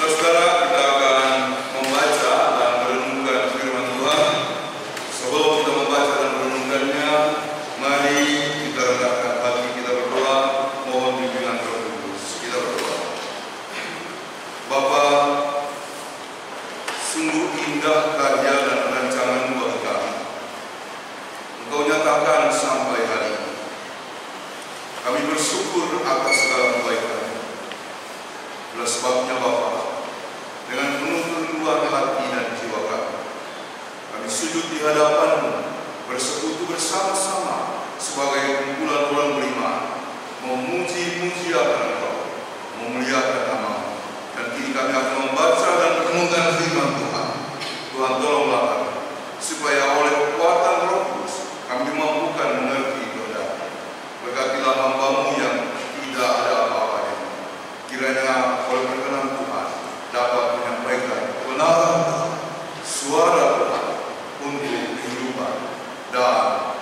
Saudara, kita akan membaca dan merenungkan firman Tuhan. Sebelum kita membaca dan merenungkannya, mari kita rendahkan hati, kita berdoa, mohon bimbingan Roh Kudus. Kita berdoa. Bapa, sungguh indah karya dan rancangan-Mu bagi kami. Engkau nyatakan sampai hari ini. Kami bersyukur atas segala kebaikan. Oleh sebabnya Bapa, dengan penuh kerinduan hati dan jiwa kami sujud di hadapan-Mu, bersekutu bersama-sama sebagai kumpulan orang beriman, memuji-mujiakan Engkau, memuliakan nama-Mu. Dan kini kami akan membaca dan merenungkan firman Tuhan. Tuhan tolonglah kami, supaya oleh kekuatan Roh Kudus kami dimampukan mengerti kehendak-Mu. Berkatilah hamba-Mu yang tidak ada apa-apanya. Kiranya oleh perkenan Tuhan dapat menyampaikan kebenaran suara Tuhan untuk kehidupan dan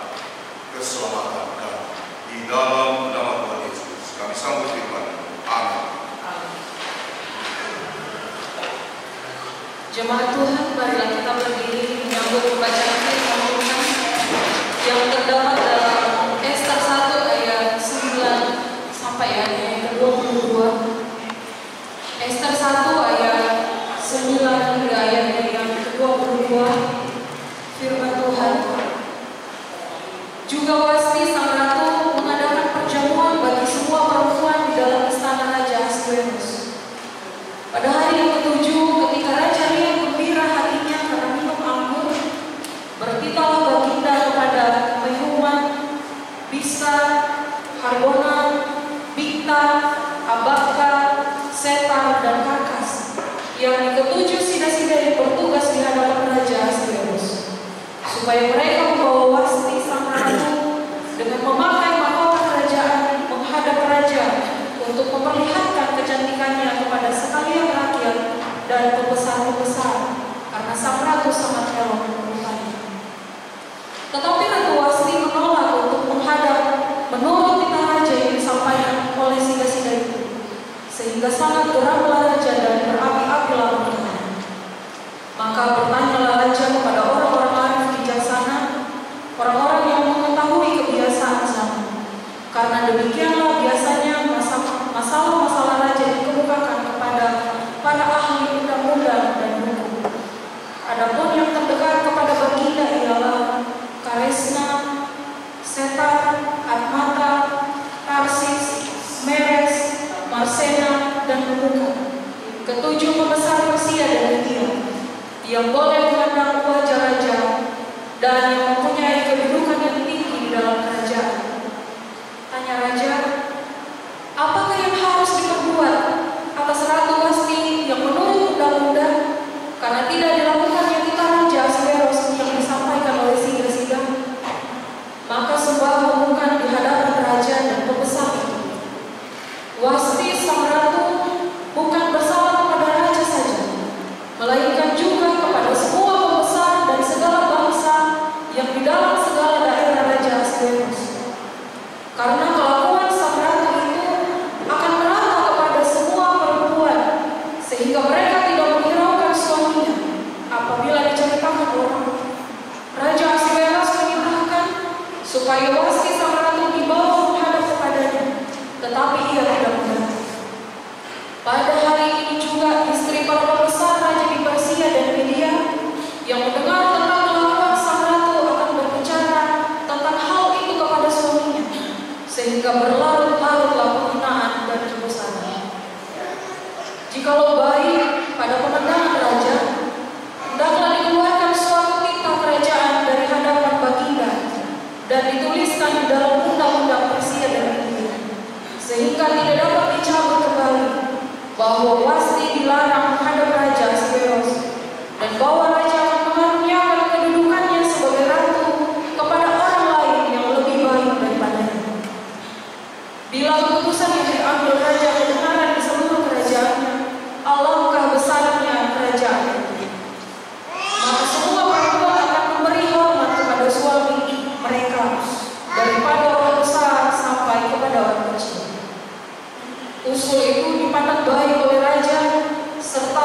keselamatan kami. Di dalam nama Tuhan Yesus kami sambut firman. Amin. Jemaat Tuhan, marilah kita berdiri menyambut pembacaan firman Tuhan yang terdapat dalam Ester 1 ayat 9 sampai ayat yang ke-22. Ester 1 ayat 9 hingga ayat yang ke-22. Firman Tuhan. Juga Wasti sang ratu mengadakan perjamuan bagi semua perempuan di dalam istana Raja Ahasverus. Pada hari yang ke-7, ketika Raja riang gembira hatinya karena minum anggur, bertitalah Baginda kepada Mehuman, Bisa, Harbona, Bigta, Abagta, Setar, dan Karkas, yang ke-7 sida-sida yang bertugas di hadapan Raja Ahasverus, supaya mereka membawa Wasti sang ratu dengan memakai mahkota kerajaan menghadap raja untuk memperlihatkan kecantikannya kepada sekalian rakyat dan pembesar-pembesar, karena sang ratu sangat elok rupanya. Tetapi Ratu Wasti menolak untuk menghadap menurut titah raja yang disampaikan oleh sida-sida itu, sehingga sangat geramlah raja dan berapi-apilah murkanya. Maka bertanyalah raja kepada orang-orang arif bijaksana, orang-orang yang mengetahui kebiasaan zaman, karena demikianlah biasanya masalah-masalah raja dikemukakan kepada para ahli undang-undang dan hukum. Adapun yang terdekat kepada Baginda ialah Karesna, Setar, Admata, Tarsis, Meres, Marsena, dan Memuka, ke-7 pembesar Persia dan Media, yang boleh memandang wajah raja dan yang mempunyai kedudukan yang tinggi di dalam kerajaan. Tanya raja, apakah yang harus diperbuat atas Ratu Wasti yang menurut undang-undang, karena tidak dilakukannya titah Raja Ahasverus yang disampaikan oleh sida-sida? Maka sembah memukan di hadapan raja dan pembesar itu. Wasti sang ratu bukan bersalah kepada raja saja, melainkan juga kepada semua pembesar dan segala bangsa yang di dalam segala daerah Raja Ahasverus. Karena kelakuan sang ratu itu akan merata kepada semua perempuan, sehingga mereka tidak menghiraukan suaminya apabila diceritakan orang. Raja Ahasverus menitahkan supaya Wasti sang ratu dibawa menghadap kepadanya, tetapi ia tidak mengerti. Pada hari ini juga istri para pembesar raja di Persia dan Media yang mendengar tentang kelakuan sang ratu akan berbicara tentang hal itu kepada suaminya, sehingga berlarut-larutlah penghinaan dan kebesaran. Jikalau baik pada pemandangan raja, hendaklah dikeluarkan suatu titah kerajaan dari hadapan Baginda dan dituliskan di dalam undang-undang Persia dan Media, sehingga tidak dapat dicabut kembali, bahwa Wasti dilarang menghadap Raja Ahasverus, dan bahwa raja akan mengaruniakan kedudukannya sebagai ratu kepada orang lain yang lebih baik daripadanya. Bila keputusan yang diambil raja kebenaran di seluruh kerajaannya, alangkah besarnya kerajaan itu. Maka semua perempuan akan memberi hormat kepada suami mereka, daripada orang besar sampai kepada orang kecil. Usul itu dipandang baik oleh raja serta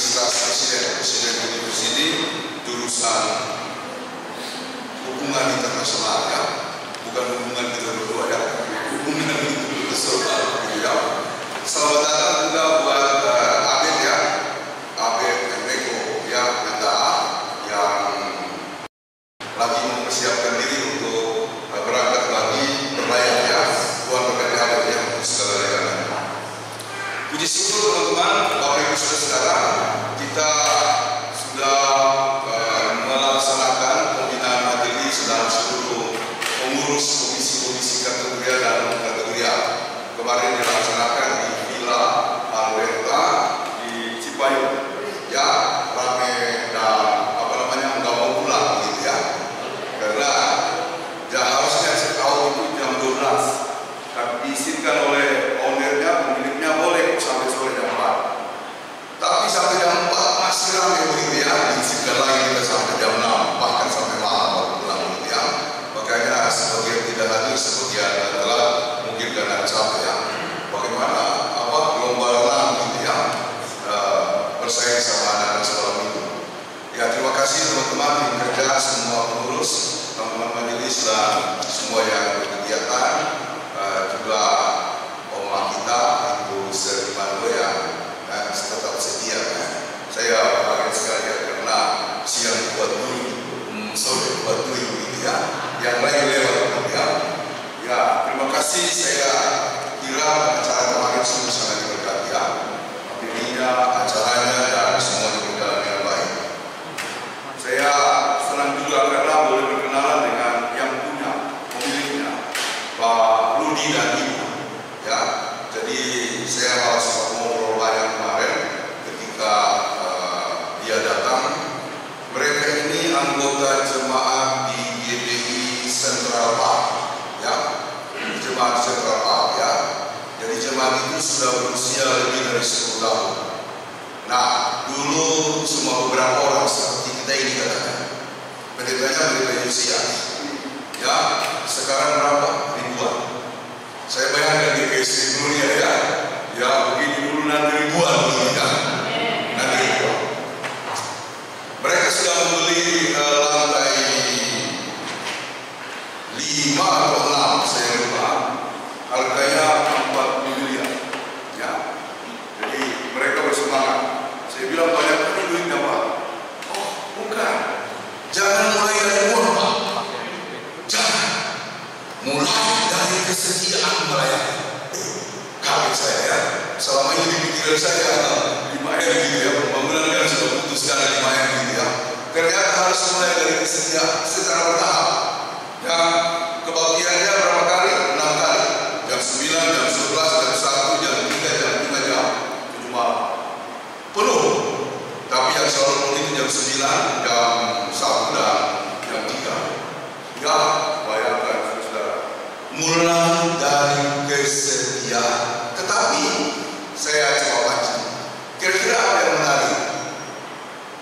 Universitas Presiden University, jurusan hubungan internasional ya, bukan hubungan kita berdua ya, hubungan internasional gitu ya. Selamat datang juga buat Abed ya, Abed Enrico ya, Anda yang lagi mempersiapkan diri untuk berangkat lagi berlayar ya. Tuhan berkati Abed ya, segala rekan. Puji syukur teman-teman, Bapak Ibu Saudara, kita sudah melaksanakan pembinaan majelis dalam seluruh pengurus komisi-komisi kategori dan kategori A. Kemarin dilaksanakan di Villa Alberta di Cipayung, ya, rame dan nggak mau pulang gitu ya, karena ya harusnya setahun itu jam 12, tapi diizinkan oleh ownernya, pemiliknya boleh sampai sore jam 4. Tapi sampai jam 4 masih ramai begitu ya, diizinkan lagi kita sampai jam 6, bahkan sampai malam baru pulang begitu ya. Makanya sebagian tidak hadir, sebagian adalah mungkin karena capek ya. Bagaimana lomba renang gitu ya, bersaing sama anak-anak sekolah minggu. Ya, terima kasih teman-teman tim kerja, semua pengurus, teman-teman majelis dan semua yang berkegiatan, juga oma kita Ibu Sri Mando yang tetap setia ya. Saya bahagia sekali ya, karena siang buat dulu, sore buat dulu gitu ya, yang lain lewat ya. Ya, terima kasih. Saya kira acara kemarin sungguh sangat diberkati ya, dirinya, acaranya dan semuanya berjalan dengan baik. Saya senang juga karena boleh berkenalan dengan yang punya, pemiliknya, Pak Rudi dan Ibu ya. Jadi saya malah sempat ngobrol banyak kemarin ketika dia datang. Mereka ini anggota jemaat di GBI Central Park ya, jemaat Central Park ya. Jadi jemaat itu sudah berusia lebih dari 10 tahun. Nah, dulu cuma beberapa orang seperti kita ini katanya. Pendetanya pendeta Yusias ya, sekarang berapa? Ribuan. Saya bayangkan di KSD dunia ya, ya begini dulu nanti ribuan begini kan, nanti ribuan. Mereka sudah membeli lantai 5 atau 6, saya lupa, harganya 40 miliar ya. Jadi mereka bersemangat. Saya bilang, banyak ini duitnya Pak. Oh bukan, jangan mulai dari uang Pak, jangan, mulai dari kesetiaan melayani. Kaget saya ya, selama ini di pikiran saya 5M gitu ya, pembangunan kan sudah putuskan 5M gitu ya. Ternyata harus mulai dari kesetiaan secara bertahap ya. Kebaktiannya berapa kali? 6 kali, jam 9, jam 11, jam 1, jam 3, jam 5, jam 7 malam penuh. Tapi yang selalu penuh itu jam 9, jam 1 dan jam 3 ya. Bayangkan saudara, mulai dari kesetiaan. Tetapi saya coba baca, kira-kira apa yang menarik?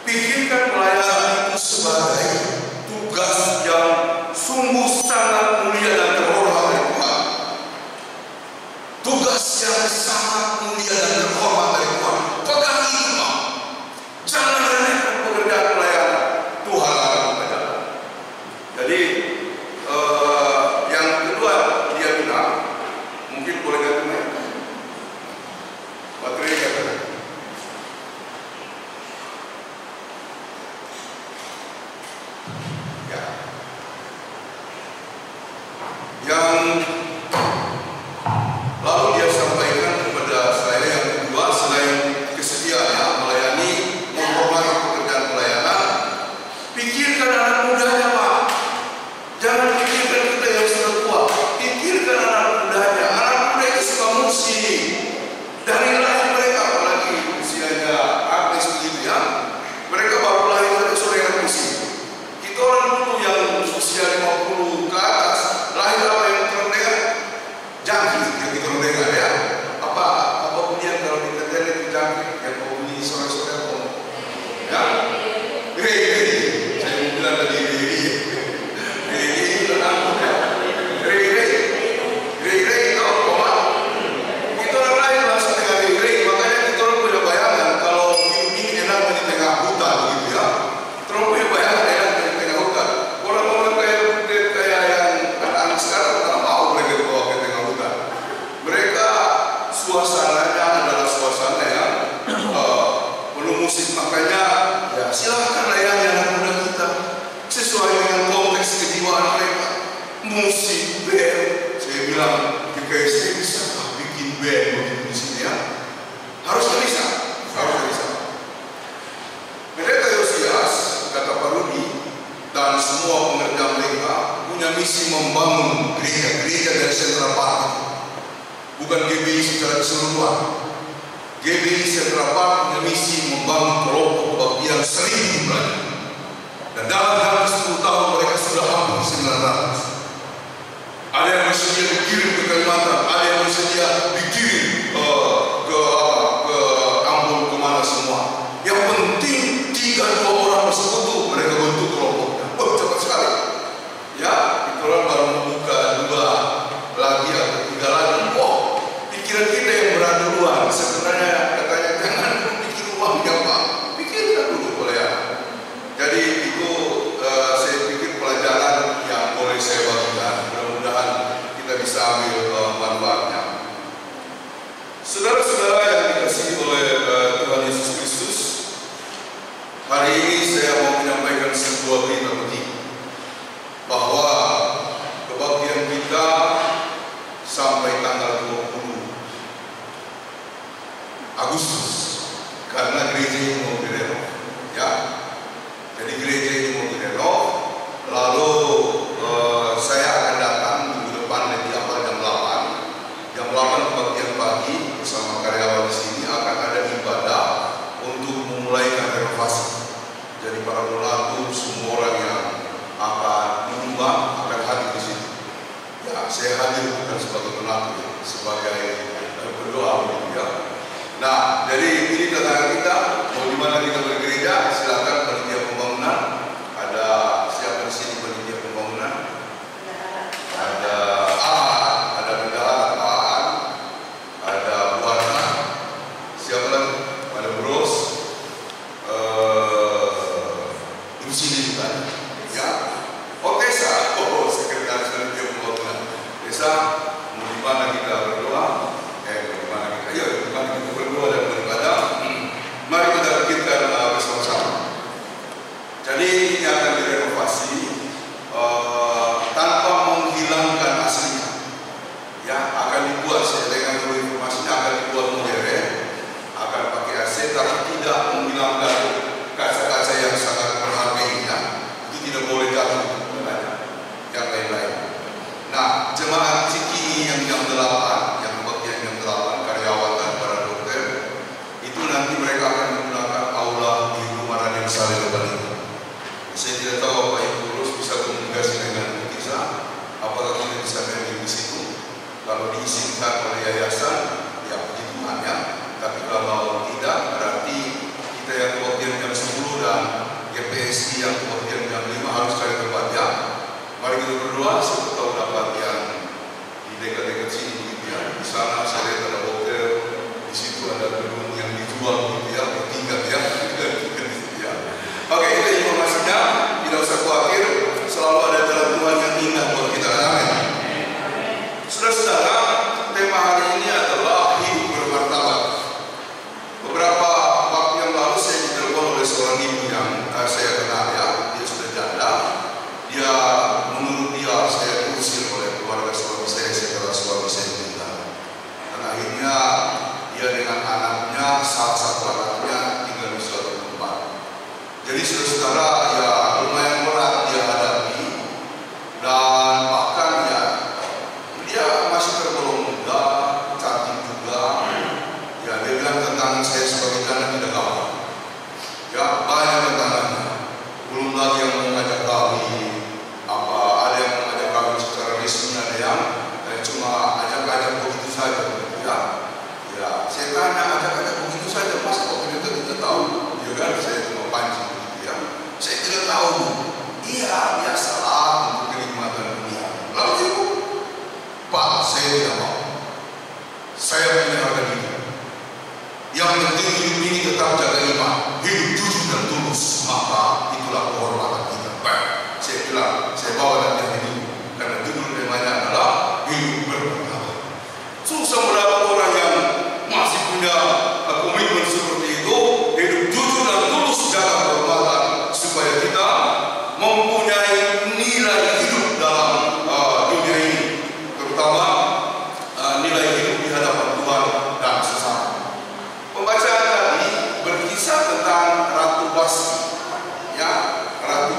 Pikirkan pelayanan itu sebagai tugas yang sungguh sangat mulia dan terhormat dari Tuhan. Tugas yang sangat mulia dan terhormat dari Tuhan. Pegang itu Pak. Jangan remehkan pekerjaan pelayanan. Tuhan akan memperjalan. Jadi yang kedua dia bilang, mungkin boleh ganti baterai. makanya ya silakan layani anak muda kita sesuai dengan konteks kejiwaan mereka. Musik, band, saya bilang GKSD bisa bikin band begitu di sini ya. Harusnya bisa. Mereka Yosias, kata Pak Rudi, dan semua pengerja mereka punya misi membangun gereja dari Central Park. Bukan GBI secara keseluruhan. GBI Central Park punya misi membangun kelompok kebaktian 1000 jumlahnya. Dan dalam 10 tahun mereka sudah hampir 900. Ada yang bersedia dikirim ke Kalimantan, ada yang bersedia dikirim ke Ambon, kemana semua. Yang penting 3-2 orang bersekutu, mereka bentuk kelompoknya. Oh, cepat sekali. Ya, kita baru membuka 2 lagi atau 3 lagi. Oh, pikiran kita yang berat duluan. Sebenarnya katanya jangan pikir uangnya Pak, pikirkan dulu boleh ya. Jadi itu saya pikir pelajaran yang boleh saya bagikan. Mudah-mudahan kita bisa ambil manfaatnya. Saudara-saudara yang dikasihi oleh Tuhan Yesus Kristus, hari ini saya mau menyampaikan sebuah berita penting bahwa kebaktian kita sampai tanggal 20 Agustus karena gereja ini mau direnov, ya. Jadi gereja ini mau direnov, lalu saya akan datang minggu depan lebih awal jam 8 kebaktian pagi bersama karyawan di sini akan ada ibadah untuk memulaikan renovasi. Jadi para pelaku semua orang yang akan menyumbang akan hadir di sini. Ya, saya hadir bukan sebagai pelaku, ya, sebagai berdoa, ya. Nah, jadi ini tantangan kita. Mau di mana kita bergereja? Silakan panitia pembangunan. Ada siapa di sini panitia pembangunan? Ada bendahara, ada Buana. Siapa lagi? Ada Bros. Di sini juga. Ya. Oh, Tesa. Oh, sekretaris panitia pembangunan. Tesa, mau di mana kita berdoa? Kita berdoa dan beribadah. Mari kita pikirkan bersama-sama. Jadi ini akan direnovasi tanpa menghilangkan aslinya. Ya, akan dibuat, saya dengar dulu informasinya akan dibuat modern, akan pakai AC, tapi tidak menghilangkan kaca-kaca yang sangat berharga ini. Ya. Itu tidak boleh jatuh yang lain-lain. Nah, jemaat Cikini yang jam 8, yang kebaktian jam 8, karyawan dan para dokter, itu nanti mereka akan menggunakan aula di rumah Raden Saleh Leban itu. Saya tidak tahu Pak Ibu Lurus bisa komunikasi dengan Tisa, apakah kita bisa main di situ. Kalau diizinkan oleh yayasan, ya puji Tuhan ya. Tapi kalau tidak, berarti kita yang kebaktian jam 10 dan GPSI yang kebaktian jam 5 harus cari tempat ya. Mari kita berdoa, siapa tahu dapat yang di dekat-dekat sini gitu ya. Di sana saya lihat ada hotel, di situ ada gedung yang dijual gitu ya, bertingkat ya. Oke, itu informasinya. Tidak usah khawatir, selalu ada jalan Tuhan yang indah buat kita. Amin. Saudara-saudara, tema hari ini adalah hidup bermartabat. Beberapa waktu yang lalu saya ditelepon oleh seorang ibu yang saya kenal ya. Dia sudah janda. Dia menurut dia saya diusir oleh keluarga suami saya setelah suami saya meninggal. Dan akhirnya dia dengan anaknya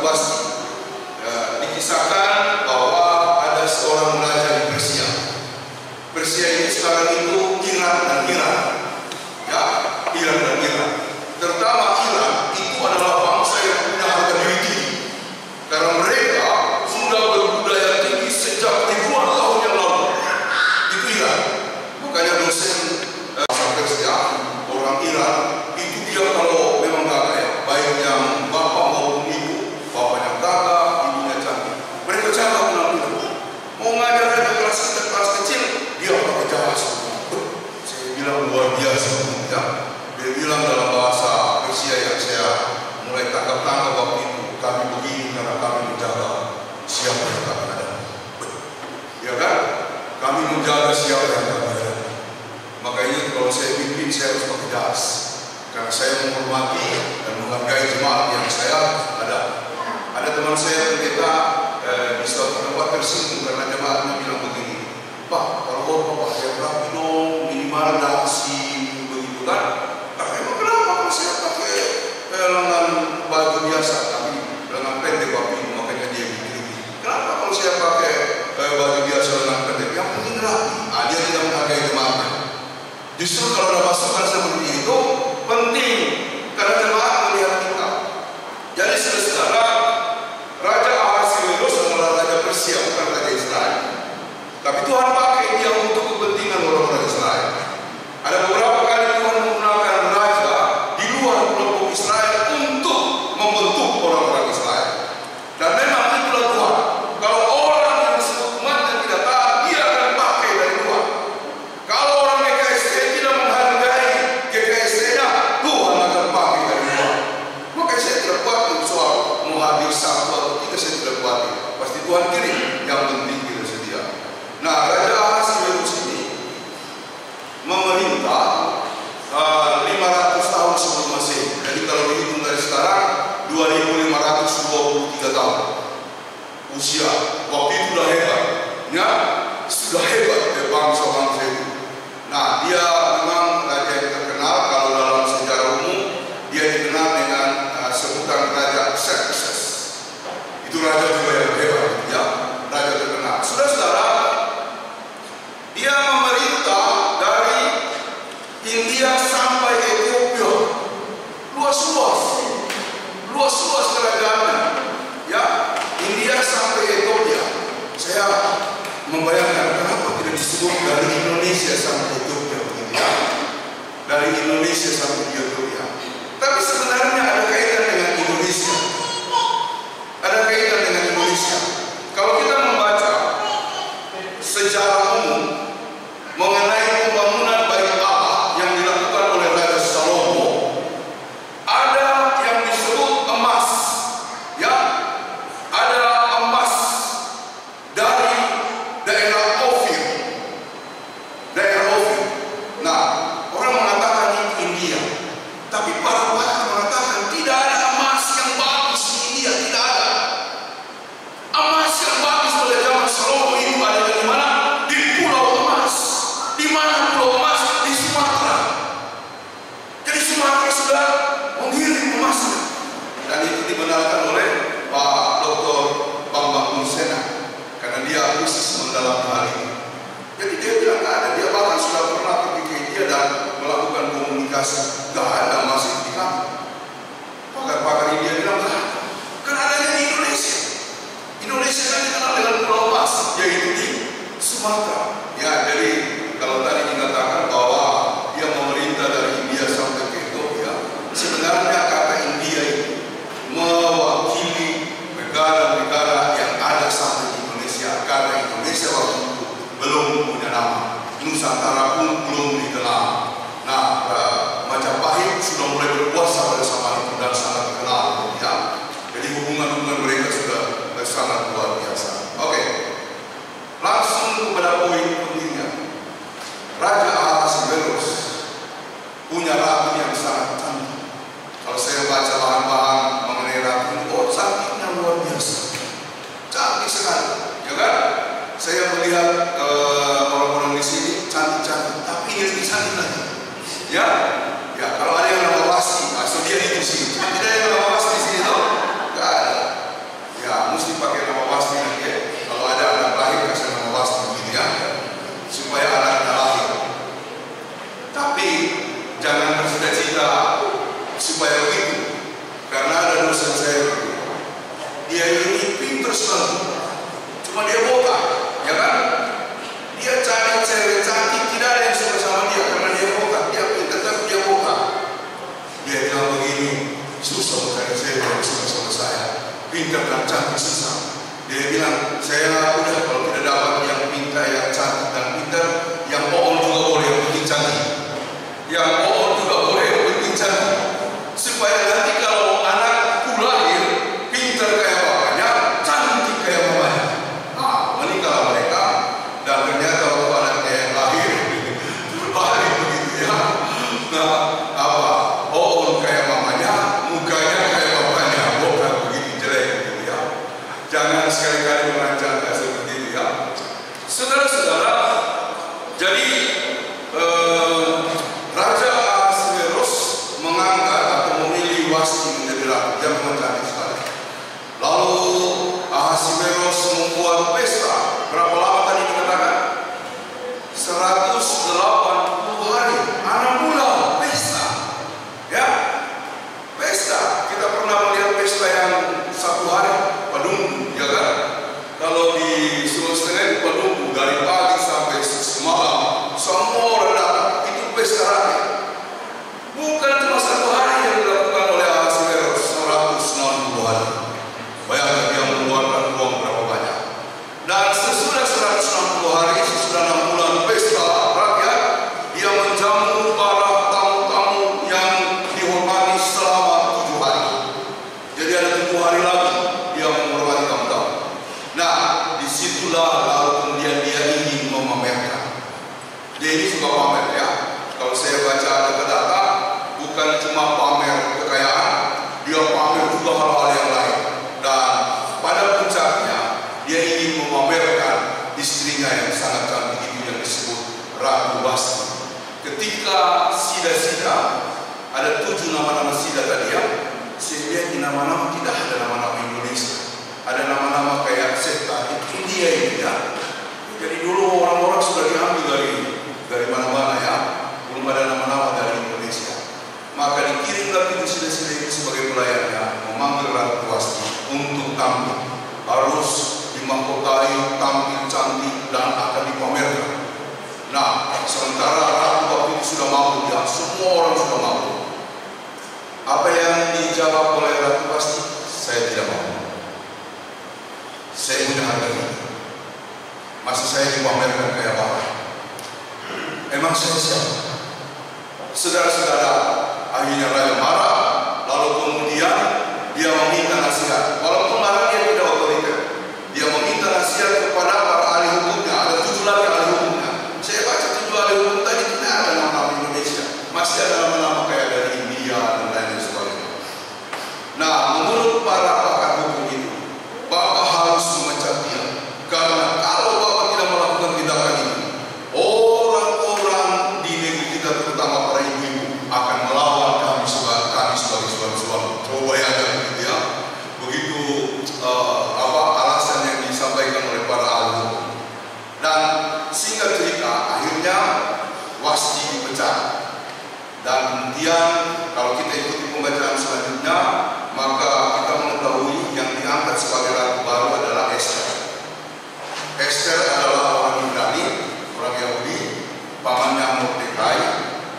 pasti. Dikisahkan bahwa ada seorang raja di Persia. Persia ini sekarang itu Iran dan Iran. Ya, Iran dan Iran. Terutama Iran itu adalah bangsa yang punya harga diri tinggi. Karena mereka sudah berbudaya tinggi sejak ribuan tahun yang lalu. Itu Iran. Makanya dosen Persia, orang Iran itu dia kalau memang gagah ya, baik yang bapak maupun ibu, bapaknya gagah, ibunya cantik. Mereka cakap penampilan. Mau ngajar dari kelas kecil, dia pakai jas. Saya bilang luar biasa, ya. Dia bilang dalam bahasa Persia yang saya mulai tangkap waktu itu, kami begini karena kami menjaga siapa yang kami ada. Ya kan? Kami menjaga siapa yang kami ada. Makanya kalau saya pimpin saya harus pakai jas, karena saya menghormati dan menghargai jemaat yang saya ada. Ada teman saya pendeta di suatu tempat tersinggung karena jemaatnya bilang begini, Pak, kalau bapak saya rapi dong, minimal dasi begitu kan? Tapi emang kenapa kalau saya pakai lengan baju biasa, tapi lengan pendek waktu itu, makanya dia begini. Kenapa kalau saya pakai baju biasa lengan pendek? Yang penting rapi. Dia tidak menghargai jemaatnya. Justru kalau ada pasukan seperti itu penting karena jemaat melihat kita. Jadi saudara, Raja Ahasuerus adalah raja Persia, bukan raja Israel. Tapi Tuhan pakai dia untuk kepentingan orang-orang Israel. Ada beberapa kali Tuhan menggunakan raja di luar kelompok Israel untuk membentuk orang-orang Israel. Dan memang itulah Tuhan. Kalau orang yang disebut umatnya tidak taat, dia akan pakai dari luar. Kalau orang GKST tidak menghargai GKST-nya, Tuhan akan pakai dari luar. Maka saya tidak khawatir soal menghadir satu atau tiga, saya tidak khawatir. Pasti Tuhan kirim, yang penting kita sedia. Nah, Raja Ahasuerus ini memerintah 500 tahun sebelum Masehi. Jadi kalau dihitung dari sekarang 2523 tahun usia. Waktu itu sudah hebat, ya, sudah hebat bangsa-bangsa itu. Nah, dia memang raja yang terkenal. Kalau dalam sejarah umum dia dikenal dengan sebutan Raja Xerxes. Itu raja juga yang hebat, ya, raja terkenal. Saudara-saudara, dia memerintah dari India sampai Ethiopia, luas kerajaannya, ya, India sampai Ethiopia. Saya membayangkan kenapa tidak disebut dari Indonesia sampai Ethiopia, ya, dari Indonesia sampai Ethiopia. Tapi sebenarnya ada kaitan dengan Indonesia. Ada kaitan dengan Indonesia. Kalau kita membaca sejarah umum mengenai pembangunan Bait Allah yang dilakukan oleh Raja Salomo, ada yang disebut emas, ya, ada emas dari daerah Ofir. Nah, orang mengatakan ini India, tapi para pakar mengatakan tidak ada emas yang bagus di India, tidak ada. Emas yang bagus pada zaman Salomo itu ada di mana? Di Pulau Emas. Di mana Pulau Emas? Di Sumatera. Jadi Sumatera sudah mengirim emasnya, dan itu dibenarkan oleh Pak Dr. Bambang Unsena karena dia khusus mendalami hal ini. Jadi dia bilang nggak ada. Dia bahkan sudah pernah pergi ke India dan melakukan komunikasi. Nggak ada emas di kami. Pakar-pakar India bilang nggak ada. Kan adanya di Indonesia. Indonesia kan dikenal dengan Pulau Emas, yaitu di Sumatera. Ya, jadi kalau tadi dikatakan bahwa dia memerintah dari India sampai ke Ethiopia, sebenarnya kata India itu mewakili negara-negara yang ada sampai di Indonesia, karena Indonesia waktu itu belum punya nama. Nusantara pun belum dikenal. Nah, Majapahit sudah mulai berkuasa pada zaman itu dan sangat terkenal, ya. Jadi hubungan mereka sudah sangat luar biasa. Oke, langsung kepada poin pentingnya. Raja Ahasuerus punya ratu yang sangat cantik. Kalau saya baca bahan-bahan mengenai ratu ini, oh cantiknya luar biasa, cantik sekali, ya kan? Saya melihat orang-orang di sini cantik-cantik. Karena ada dosen saya, dia ini pinter sekali, cuma dia boga, ya kan? Dia cari cewek cantik, tidak ada yang suka sama dia karena dia boga. Dia pinter tapi dia boga. Dia bilang begini, susah mencari cewek yang suka sama saya, pinter dan cantik susah. Dia bilang, saya udah kalau tidak dapat yang pintar, yang cantik dan pintar, yang bohong juga boleh, yang penting cantik. Yang bohong juga boleh, yang penting cantik. Supaya nanti kalau anakku lahir, pintar kayak bapaknya, cantik kayak mamanya. Nah, menikahlah mereka, dan ternyata waktu anaknya yang lahir, berbalik begitu ya. Nah, apa? Bohong kayak mamanya, mukanya kayak bapaknya, bukan begitu jelek gitu ya. Jangan sekali-kali merancang seperti itu ya. Saudara-saudara, jadi Raja Ahasveros mengangkat atau memilih Wasti menjadi ratu. Dia menjadi sekali. Lalu Ahasveros membuat pesta. Berapa lama tadi dikatakan? 180 hari. 6 bulan pesta. Ya, pesta. Kita pernah melihat pesta yang 1 hari, Padunggu, ya kan? Kalau di Sulawesi Tengah itu Padunggu dari pagi sampai malam, semua orang datang. Itu pesta rakyat. Bukan cuma 1 hari yang dilakukan oleh Ahasveros, 160 hari. Bayangkan dia mengeluarkan uang berapa banyak. Dan sesudah 160 hari, sesudah 6 bulan pesta rakyat, dia menjamu para tamu-tamu yang dihormati selama 7 hari. Jadi ada 7 hari lagi dia menghormati tamu-tamu. Nah, disitulah lalu kemudian dia ingin memamerkan. Dia ini suka pamer ya. Kalau saya baca data-data, bukan cuma pamer kekayaan, dia pamer juga hal-hal yang lain. Dan pada puncaknya, dia ingin memamerkan istrinya yang sangat cantik itu yang disebut Ratu Wasti. Ketika sida-sida, ada 7 nama-nama sida tadi ya. Saya lihat di nama-nama tidak ada nama-nama Indonesia. Ada nama-nama kayak Seta, itu India ini ya. Jadi dulu orang-orang sudah diambil dari mana-mana ya. Belum ada nama-nama dari Indonesia. Maka dikirimlah itu sida-sida itu sebagai pelayannya memanggil Ratu Wasti untuk tampil. Harus dimahkotai, tampil cantik dan akan dipamerkan. Nah, sementara Ratu waktu itu sudah mampu ya, semua orang sudah mampu. Apa yang dijawab oleh Ratu Wasti? Saya tidak mau. Saya punya harga diri. Masa saya dipamerkan kayak apa? Emang saya siapa? Saudara-saudara, akhirnya raja marah, lalu kemudian dia meminta nasihat. Walaupun marah dia tidak otoriter. Dia meminta nasihat kepada para ahli hukumnya. Ada 7 lagi ahli hukumnya. Saya baca 7 ahli hukum tadi tidak ada nama-nama Indonesia. Masih ada nama-nama kayak dari India dan lain sebagainya. Nah, menurut para pakar hukum itu, Bapak harus memecat dia. Karena kalau Bapak tidak melakukan tindakan ini, orang-orang di negeri kita terutama para ibu-ibu akan melawan kami sebagai suami-suami. Coba bayangkan gitu ya. Begitu alasan yang disampaikan oleh para ahli. Dan singkat cerita, akhirnya Wasti dipecat. Dan kemudian kalau kita ikuti pembacaan selanjutnya, maka kita mengetahui yang diangkat sebagai ratu baru adalah Esther. Esther adalah orang Ibrani, orang Yahudi, pamannya Mordekai.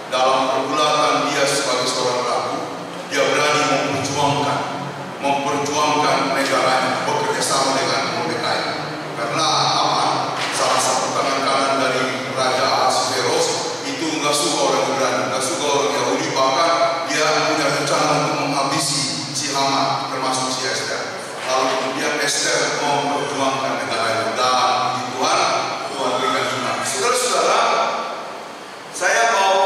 Dalam pergulatan dia sebagai seorang ratu, dia berani memperjuangkan negaranya, bekerja sama dengan Mordekai. Karena Haman, salah satu tangan kanan dari Raja Ahasveros, itu nggak suka orang Ibrani, nggak suka orang Yahudi, bahkan dia punya rencana untuk menghabisi si Haman, termasuk si Esther. Lalu kemudian Esther memperjuangkan negaranya. Dan Tuhan berikan iman. Saudara-saudara, saya mau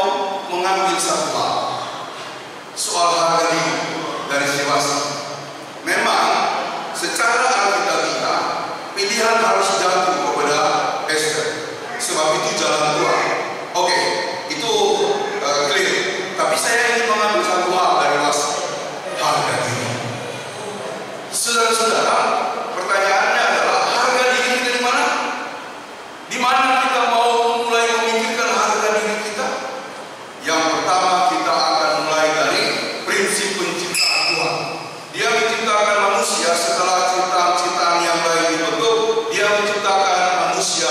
mengambil satu hal soal harga diri dari si Wasti. Memang secara alkitabiah pilihan harus jatuh kepada Esther, sebab itu jalan Tuhan. Oke, itu clear. Tapi saya ingin mengambil satu hal dari Wasti, harga diri. Saudara-saudara, pertanyaannya adalah harga setelah ciptaan-ciptaan yang lain dibentuk, Dia menciptakan manusia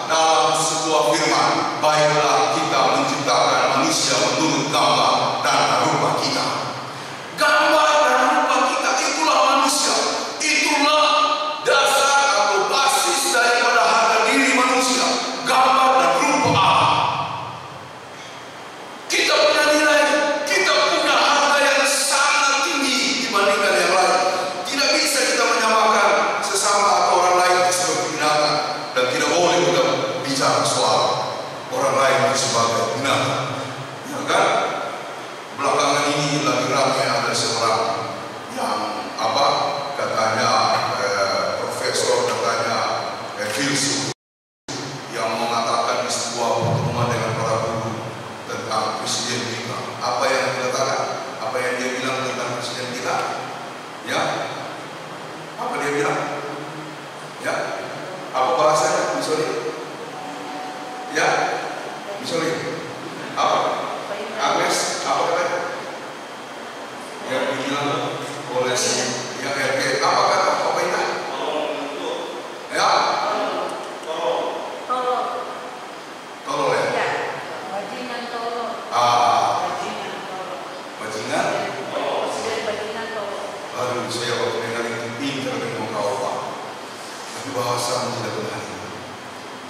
dalam sebuah firman. Baiklah kita menciptakan manusia menurut gambar dan rupa kita. Gambar dan rupa kita, itulah manusia. Itulah dasar atau basis daripada harga diri manusia. Gambar dan rupa Allah. Kita punya nilai, kita punya harga yang sangat tinggi dibandingkan yang lain. Tidak bisa kita menyamakan sesama atau orang lain itu sebagai binatang, dan tidak boleh kita bicara soal orang lain itu sebagai binatang. Ya kan? Belakangan ini lagi ramai ada seorang yang katanya profesor, katanya filsuf, yang mengatakan di sebuah pertemuan dengan para guru tentang presiden kita. Apa yang dia katakan? Apa yang dia bilang tentang presiden kita? Ya, apa dia bilang? Ya, apa bahasanya? Misalnya, ya, misalnya, apa? Agnes, apa katanya? Yang dibilang oleh yang RP, apa kata? Apa itu? Ya, tolol ya? Bajingan tolol. Bajingan? Aduh, saya waktu dengar itu pintar dengan kau Pak. Tapi bahasa tidak benar.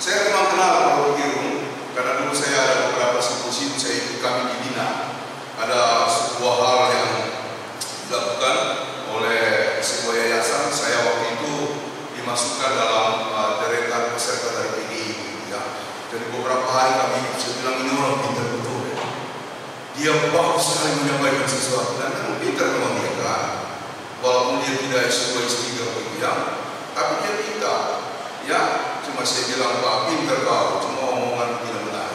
Saya memang kenal Pak Kirung, karena dulu saya ada beberapa simposium saya ikut kami di Bina. Ada sebuah hal yang dilakukan oleh sebuah yayasan. Saya waktu itu dimasukkan dalam deretan peserta dari PDI. Ya. Jadi beberapa hari kami saya bilang ini orang pintar betul. Ya. Dia bagus sekali menyampaikan sesuatu, dan pintar memang dia kan. Walaupun dia tidak sebuah istiqah begitu ya, tapi dia pintar. Ya, cuma saya bilang Pak, pintar kau, cuma omongan tidak benar.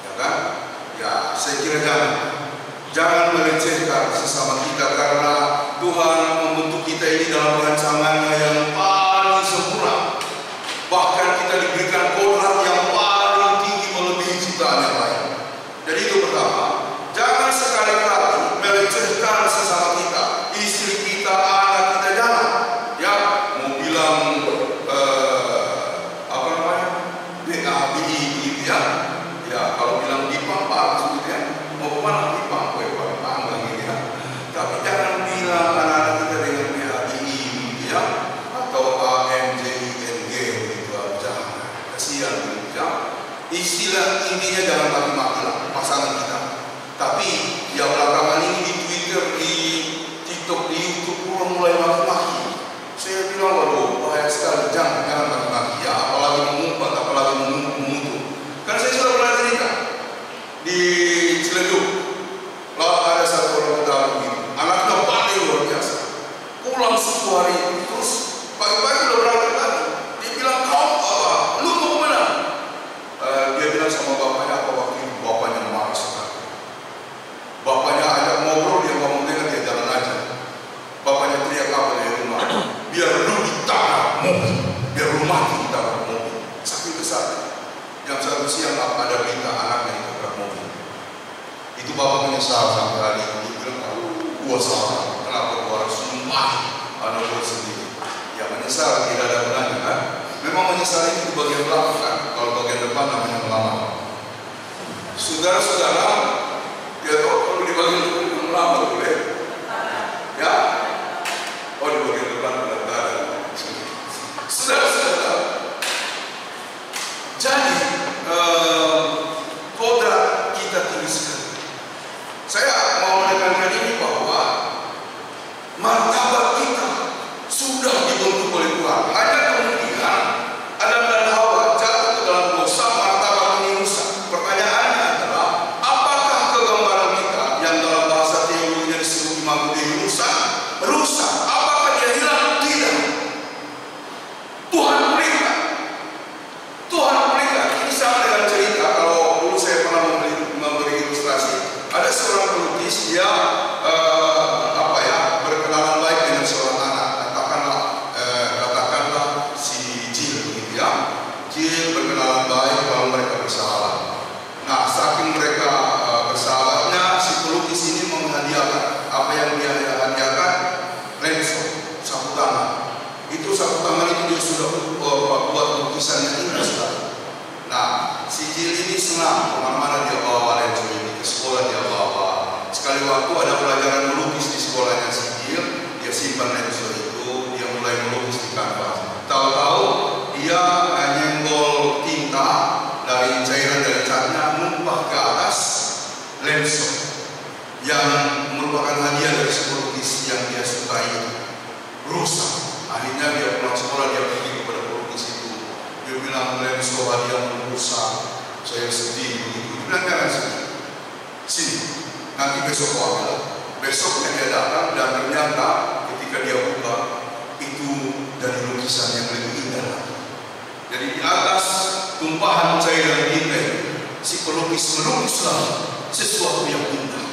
Ya kan? Ya, saya kira jangan melecehkan sesama kita, karena Tuhan membentuk kita ini dalam rancangannya yang paling sempurna. Bahkan kita diberikan kodrat yang paling tinggi melebihi ciptaan yang lain. Jadi itu pertama, jangan sekali-kali melecehkan sesama kita, istri kita, anak kita, jangan. Ya, mau bilang BABI gitu ya. Ya, kalau bilang Dipang bagus gitu ya. Mau kemana Dipang? Panggang gitu ya. Tapi jangan bilang anak-anak kita dengan BABI gitu ya. Atau AMJING gitu. Jangan. Kasihan gitu ya. Istilah intinya jangan maki-maki lah pasangan kita. Tapi yang belakangan ini di Twitter, di TikTok, di YouTube mulai maki-maki. Saya bilang waduh bahaya sekali, jangan maki-maki ya, apalagi mengumpat, apalagi mengutuk. Karena saya sudah pernah cerita di Ciledug, lalu ada satu orang Betawi gitu, anaknya paling luar biasa, pulang 10 hari terus pagi-pagi udah berangkat lagi. Dia bilang kau apa? Lu mau kemana? Dia bilang sama bapaknya, apa waktu itu bapaknya marah sekali. Bapaknya ajak ngobrol, dia ngomong dengan dia jalan aja. Bapaknya teriak apa dari rumah? Biar lu ditabrak mobil, biar lu mati ditabrak mobil. Saking besar. Jam 1 siang ada berita anaknya ditabrak mobil. Itu bapak menyesal sampai hari ini. Dia bilang, gua salah. Kenapa gua harus mati anak gua sendiri? Ya menyesal tidak ada gunanya kan? Memang menyesal itu di bagian belakang kan? Kalau bagian depan namanya melamar. Saudara-saudara, ya tahu kalau di bagian depan melamar boleh? Ya? Oh di bagian depan benar-benar. Saudara-saudara, jadi kodrat kita tinggi sekali. Saya mau menekankan ini bahwa martabat kita sudah dibentuk oleh Tuhan. Hanya kemudian Adam dan Hawa jatuh ke dalam dosa, martabat ini rusak. Pertanyaannya adalah, apakah kegambaran kita yang dalam bahasa teologinya disebut imago Dei rusak? Rusak. Apakah dia hilang? Tidak. Tuhan berikan. Tuhan berikan. Ini sama dengan cerita. Kalau dulu saya pernah memberi ilustrasi, ada seorang pelukis dia berkenalan baik dengan seorang anak. Katakanlah ada pelajaran melukis di sekolahnya Sijil, dia simpan lensa itu, dia mulai melukis di kanvas. Tahu-tahu dia nyenggol tinta dari cairan dari catnya numpah ke atas lensa yang merupakan hadiah dari pelukis yang dia sukai, rusak. Akhirnya dia pulang sekolah, dia pergi kepada pelukis itu. Dia bilang, lensa hadiah rusak, saya sedih begitu. Dia bilang, jangan sedih, sini, nanti besok kau ambil. Besoknya dia datang dan ternyata ketika dia buka, itu dari lukisan yang lebih indah. Jadi di atas tumpahan cairan tinta, si pelukis melukislah sesuatu yang indah.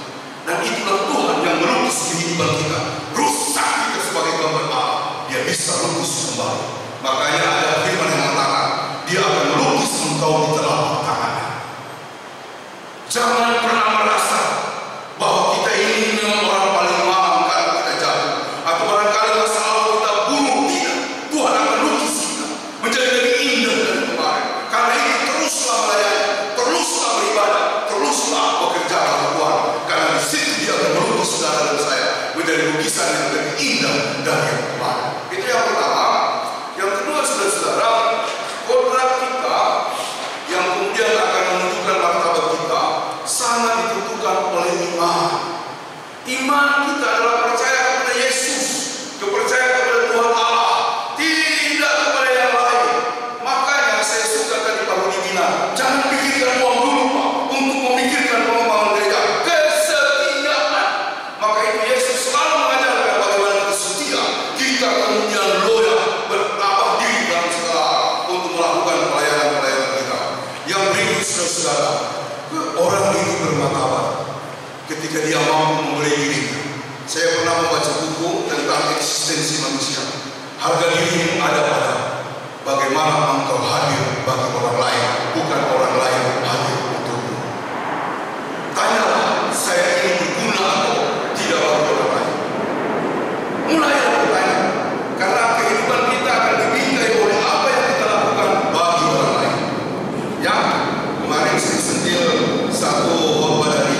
Dan itulah Tuhan yang melukis kehidupan kita. Rusak kita sebagai gambar Allah, dia bisa lukis kembali. Makanya ada firman yang mengatakan, dia akan melukis engkau di telapak tangannya. Jangan pernah merasa bahwa kita ini memang orang paling mahal kalau kita jatuh, atau barangkali masa lalu kita buruk. Tidak, Tuhan akan lukis kita menjadi lebih indah dari kemarin. Karena itu teruslah melayani, teruslah beribadah, teruslah bekerja sama Tuhan. Karena di situ dia akan melukis saudara dan saya menjadi lukisan yang lebih indah dari yang kemarin. Itu yang pertama. Yang kedua, saudara-saudara, kodrat kita yang kemudian akan menunjukkan martabat kita sangat ditentukan oleh iman. Iman kita adalah percaya kepada Yesus, kepercayaan kepada Tuhan Allah, tidak kepada yang lain. Makanya saya suka tadi Pak Rudi bilang, jangan pikirkan uang dulu Pak, untuk memikirkan pengembangan gereja. Kesetiaan. Maka itu Yesus selalu mengajarkan bagaimana kita setia. Kita kemudian loyal, bertabah diri dalam segala untuk melakukan pelayanan-pelayanan kita. Yang berikut, saudara-saudara, orang itu bermartabat ketika dia mampu memberi dirinya. Saya pernah membaca buku tentang eksistensi manusia. Harga diri ada pada bagaimana engkau hadir bagi orang lain, bukan orang lain hadir untukmu. Tanyalah, saya ini berguna atau tidak bagi orang lain. Mulailah bertanya, karena kehidupan kita akan dibingkai oleh apa yang kita lakukan bagi orang lain. Ya, kemarin saya sentil satu khotbah dari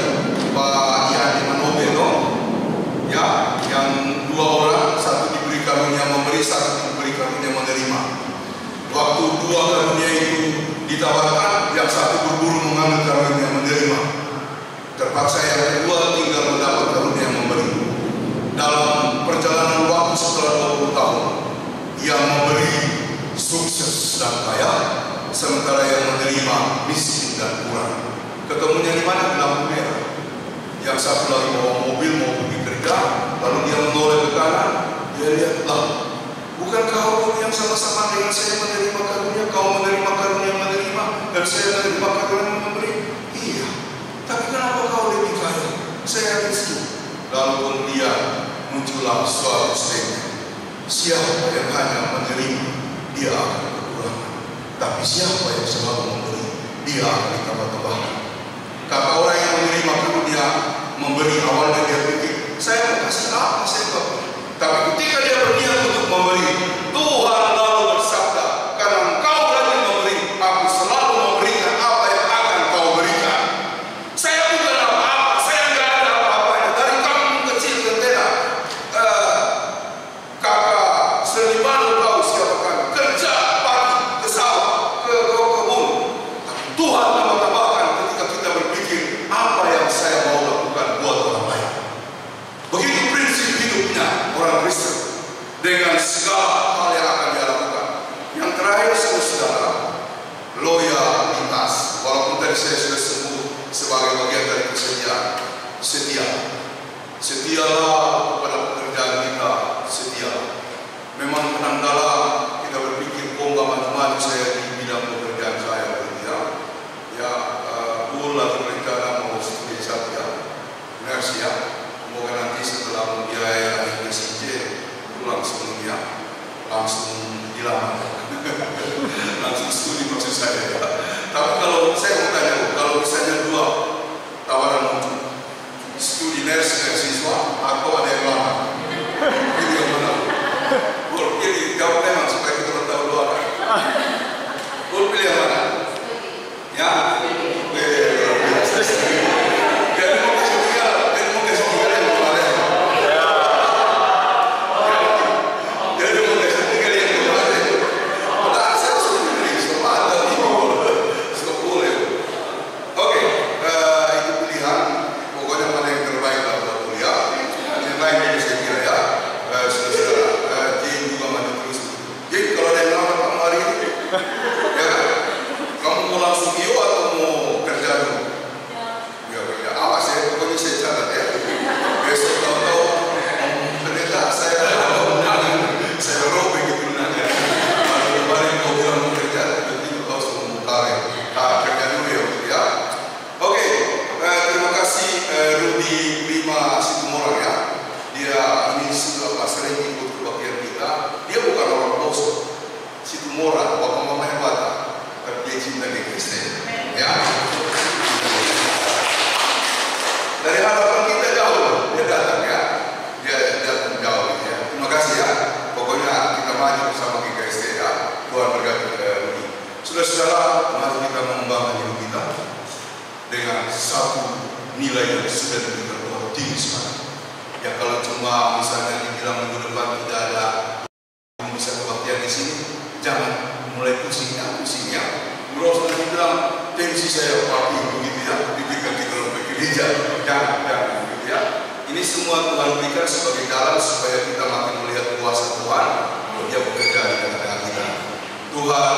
Pak Yani Manobeno, ya, yang dua orang, satu diberi karunia memberi, satu diberi karunia menerima. Waktu dua karunia itu ditawarkan, yang satu berburu mengambil karunia menerima. Terpaksa yang kedua tinggal mendapat karunia memberi. Dalam perjalanan waktu setelah 20 tahun, yang memberi sukses dan kaya, sementara yang menerima miskin dan kurang. Ketemunya di mana? Di lampu merah. Yang satu lagi bawa mobil mau pergi kerja, lalu dia menoleh ke kanan, dia lihat, lah, bukan kau yang sama-sama dengan saya menerima karunia, kau menerima karunia menerima, dan saya menerima karunia memberi. Iya, tapi kenapa kau lebih kaya? Saya miskin. Lalu kemudian muncullah suatu statement, siapa yang hanya menerima, dia akan kekurangan. Tapi siapa yang selalu memberi, dia akan ditambah-tambahkan. Kata orang yang menerima karunia memberi, awalnya dia pikir, saya mau kasih apa, saya mau. Tapi ketika dia berniat untuk memberi, Tuhan lalu bersabda, karena engkau berani memberi, aku selalu memberikan apa yang akan kau berikan. Saya bukan apa-apa, saya nggak ada apa-apanya. Dari kampung kecil Gentena, kakak Seniman tahu siapa kan, kerja pagi ke sawah, ke kebun. Tuhan tambah-tambahkan ketika kita berpikir apa yang saya mau lakukan buat orang lain. Begitu prinsip hidupnya orang Kristen dengan segala hal yang akan dia lakukan. Yang terakhir, saudara, loyalitas. Walaupun tadi saya sudah sebut sebagai bagian dari kesetiaan, setia. Setialah kepada pekerjaan kita, setia. Memang kadang-kala kita berpikir, oh nggak maju-maju saya di bidang pekerjaan saya, ya. Ya, lagi berencana mau studi S1 ya, nurse ya. Semoga nanti setelah membiayai akhirnya CJ, langsung ya, langsung dilamar, langsung studi maksud saya ya. Tapi kalau saya mau tanya, kalau misalnya dua tawaran muncul, studi nurse dan siswa, atau ada yang lama, ini yang mana? Ini jawab memang supaya kita tahu doa. Pilih maju bersama GKST ya. Tuhan berkati Rudi. Saudara-saudara, mari kita mengembangkan hidup kita dengan satu nilai yang sudah kita buat tinggi sekali. Ya kalau cuma misalnya dibilang minggu depan tidak ada yang bisa kebaktian di sini, jangan mulai pusingnya. Bro sudah dibilang tensi saya pagi begitu ya, diberikan di gereja, jangan gitu ya. Ini semua Tuhan berikan sebagai jalan supaya kita makin melihat kuasa Tuhan, dia bekerja di tengah-tengah kita. Tuhan